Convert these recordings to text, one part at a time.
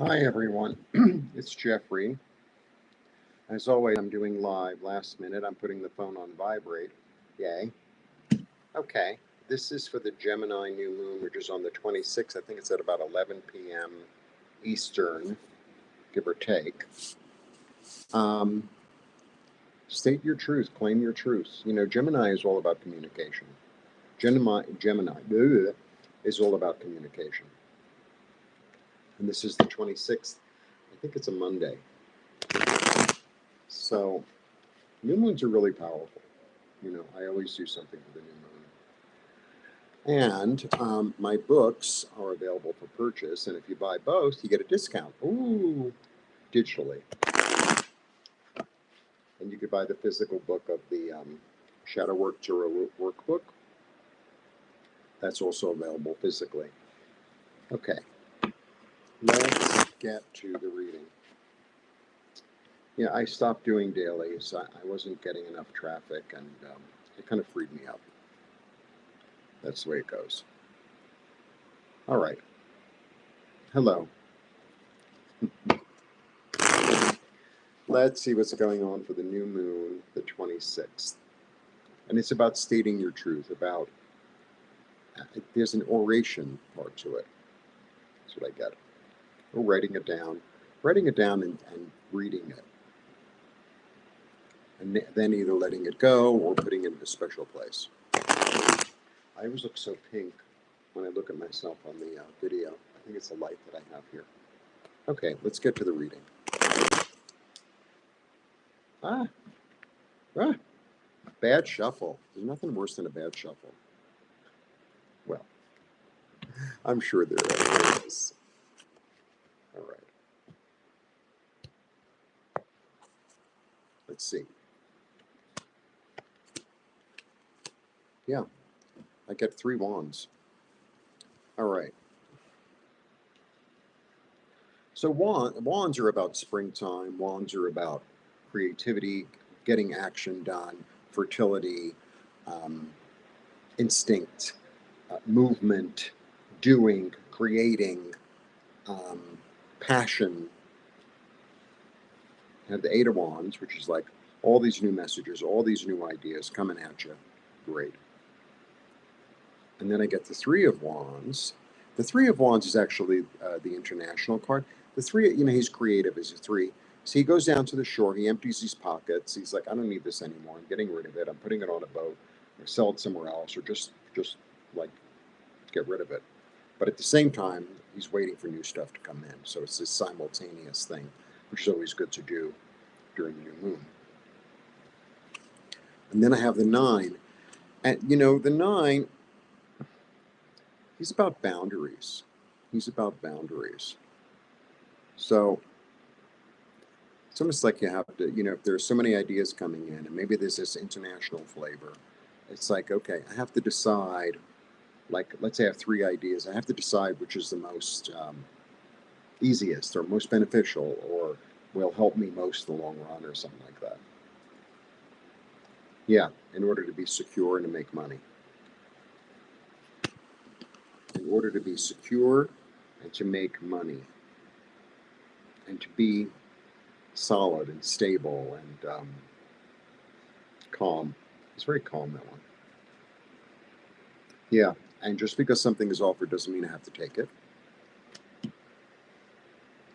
Hi everyone, it's Jeffrey. As always, I'm doing live. Last minute, I'm putting the phone on vibrate. Yay. Okay, this is for the Gemini New Moon, which is on the 26th. I think it's at about 11 p.m. Eastern, give or take. State your truth, claim your truth. You know, Gemini is all about communication. Gemini is all about communication. And this is the 26th. I think it's a Monday. So, new moons are really powerful. You know, I always do something for the new moon. And my books are available for purchase. And if you buy both, you get a discount. Ooh, digitally. And you could buy the physical book of the Shadow Work Tarot Workbook. That's also available physically. Okay, let's get to the reading. Yeah, I stopped doing dailies. I wasn't getting enough traffic, and it kind of freed me up. That's the way it goes. All right. Hello. Let's see what's going on for the new moon, the 26th. And it's about stating your truth, there's an oration part to it. That's what I get. Or writing it down and reading it. And then either letting it go or putting it in a special place. I always look so pink when I look at myself on the video. I think it's the light that I have here. Okay, let's get to the reading. Bad shuffle. There's nothing worse than a bad shuffle. Well, I'm sure there is. All right. Let's see. Yeah, I get 3 wands. All right. So wands are about springtime. Wands are about creativity, getting action done, fertility, instinct, movement, doing, creating, passion. I have the 8 of Wands, which is like all these new messages, all these new ideas coming at you. Great. And then I get the 3 of Wands. The 3 of Wands is actually the international card. The 3, you know, he's creative as a 3. So he goes down to the shore. He empties his pockets. He's like, I don't need this anymore. I'm getting rid of it. I'm putting it on a boat or sell it somewhere else or just like get rid of it. But at the same time, he's waiting for new stuff to come in. So it's this simultaneous thing, which is always good to do during the new moon. And then I have the 9. And, you know, the 9, he's about boundaries. He's about boundaries. So it's almost like you have to, you know, if there's so many ideas coming in and maybe there's this international flavor, it's like, okay, I have to decide, like, let's say I have 3 ideas. I have to decide which is the most easiest or most beneficial or will help me most in the long run or something like that. Yeah, in order to be secure and to make money. In order to be secure and to make money. And to be solid and stable and calm. It's very calm, that one. Yeah, and just because something is offered doesn't mean I have to take it.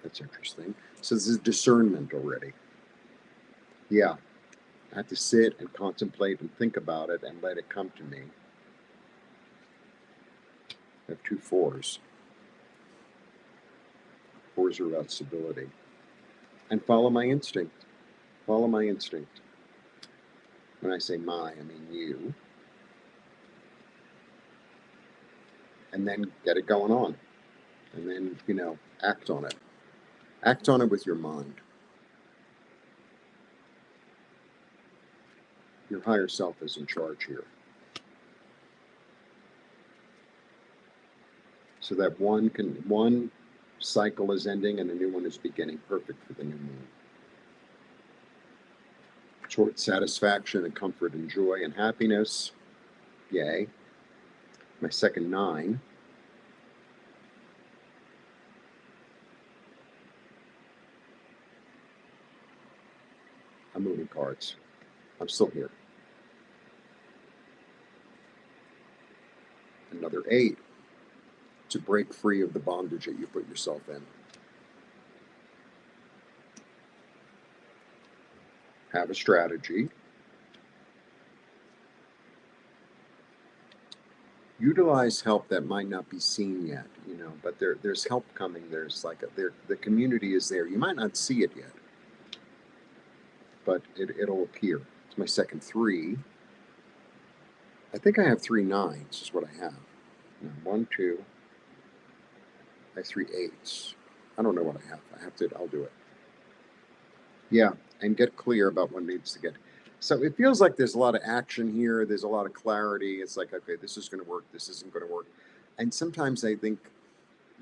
That's interesting. So this is discernment already. Yeah, I have to sit and contemplate and think about it and let it come to me. I have 2 4s. 4s are about stability. And follow my instinct. Follow my instinct. When I say my, I mean you. And then get it going on. And then, you know, act on it. Act on it with your mind. Your higher self is in charge here. So that one cycle is ending and a new one is beginning. Perfect for the new moon. Toward satisfaction and comfort and joy and happiness. Yay. My second 9. I'm moving cards. I'm still here. Another 8. To break free of the bondage that you put yourself in. Have a strategy. Utilize help that might not be seen yet, but there's help coming. There's like the community is there. You might not see it yet, but it'll appear. It's my second 3. I think I have 3 9s is what I have. No, 1, 2. I have 3 8s. I don't know what I have. I'll do it. Yeah, and get clear about what needs to get. So it feels like there's a lot of action here. There's a lot of clarity. It's like, okay, this is going to work. This isn't going to work. And sometimes I think,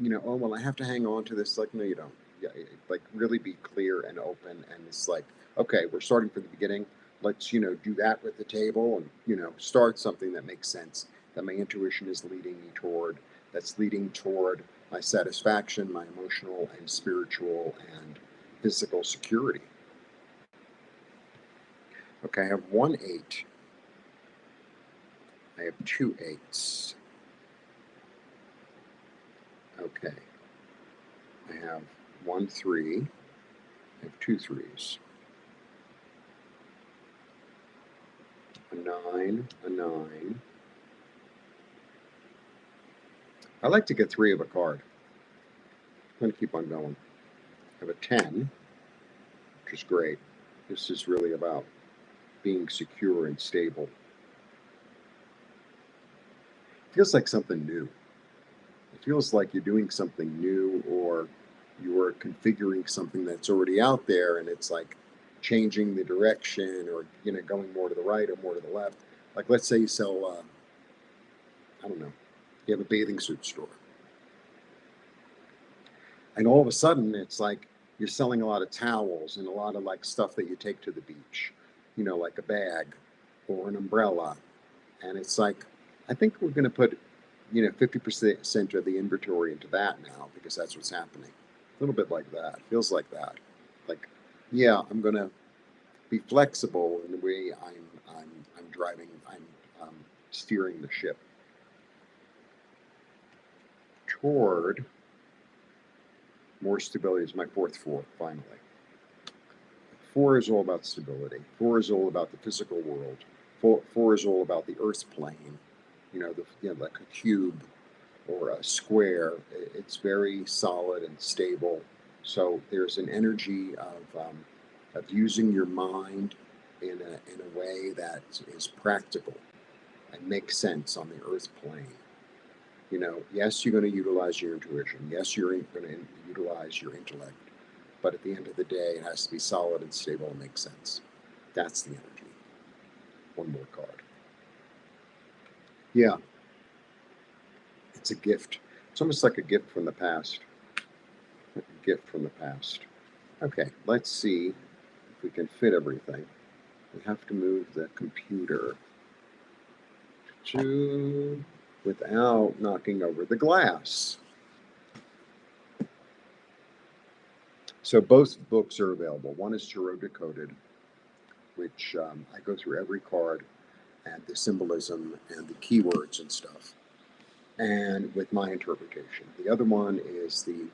oh, well, I have to hang on to this. Like, no, you don't. Yeah, like really be clear and open. And it's like, okay, we're starting from the beginning. Let's, do that with the table and, start something that makes sense, that my intuition is leading me toward, that's leading toward my satisfaction, my emotional and spiritual and physical security. Okay, I have 1 8. I have 2 8s. Okay. I have 1 3. I have 2 3s. A 9, a 9. I like to get 3 of a card. I'm going to keep on going. I have a 10, which is great. This is really about being secure and stable. It feels like something new. It feels like you're doing something new, or you're configuring something that's already out there, and it's like changing the direction, or going more to the right or more to the left. Like, let's say you sell, I don't know, you have a bathing suit store, and all of a sudden it's like you're selling a lot of towels and a lot of like stuff that you take to the beach, like a bag or an umbrella, and it's like, I think we're going to put 50% of the inventory into that now, because that's what's happening. A little bit like that. Feels like that. Like, yeah, I'm going to be flexible in the way I'm driving. I'm steering the ship toward more stability. Is my 4th 4 finally. 4 is all about stability. 4 is all about the physical world. 4 is all about the Earth plane. Like a cube or a square. It's very solid and stable. So there's an energy of using your mind in a way that is practical and makes sense on the Earth plane. Yes, you're going to utilize your intuition. Yes, you're going to utilize your intellect. But at the end of the day, it has to be solid and stable and make sense. That's the energy. 1 more card. Yeah. It's a gift. It's almost like a gift from the past. A gift from the past. Okay, let's see if we can fit everything. We have to move the computer to without knocking over the glass. So both books are available. One is Tarot Decoded, which I go through every card and the symbolism and the keywords and stuff, and with my interpretation. The other one is the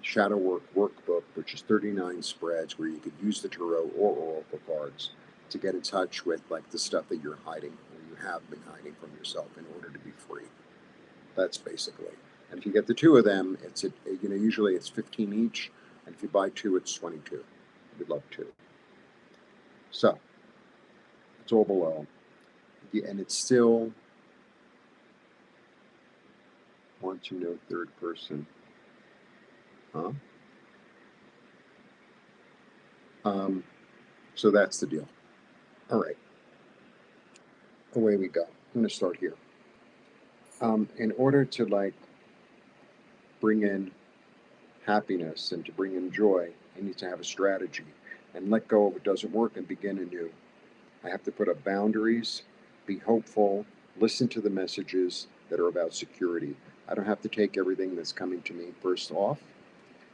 Shadow Work Workbook, which is 39 spreads where you could use the tarot or oracle cards to get in touch with like the stuff that you're hiding, or you have been hiding from yourself, in order to be free. That's basically. And if you get the 2 of them, usually it's 15 each, and if you buy 2, it's 22. We'd love 2. So it's all below, and it's still want to know 3rd person. Huh? So that's the deal. All right. Away we go. I'm going to start here. In order to like bring in happiness and to bring in joy, I need to have a strategy and let go of what doesn't work and begin anew. I have to put up boundaries, be hopeful, listen to the messages that are about security. I don't have to take everything that's coming to me first off.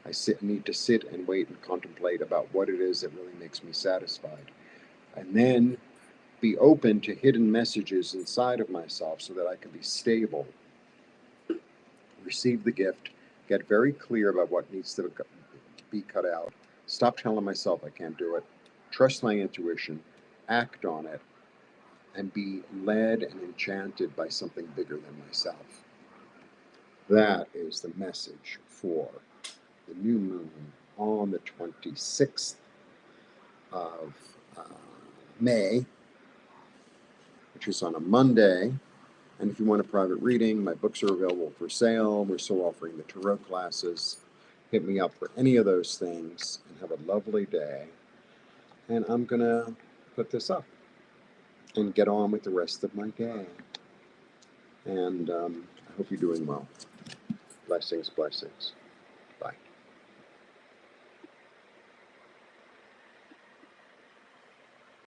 I need to sit and wait and contemplate about what it is that really makes me satisfied. And then be open to hidden messages inside of myself so that I can be stable, receive the gift, get very clear about what needs to be cut out, stop telling myself I can't do it, trust my intuition, act on it, and be led and enchanted by something bigger than myself. That is the message for the new moon on the 26th of May, which is on a Monday. And if you want a private reading, my books are available for sale. We're still offering the tarot classes. Hit me up for any of those things and have a lovely day. And I'm going to put this up and get on with the rest of my day. And I hope you're doing well. Blessings, blessings. Bye.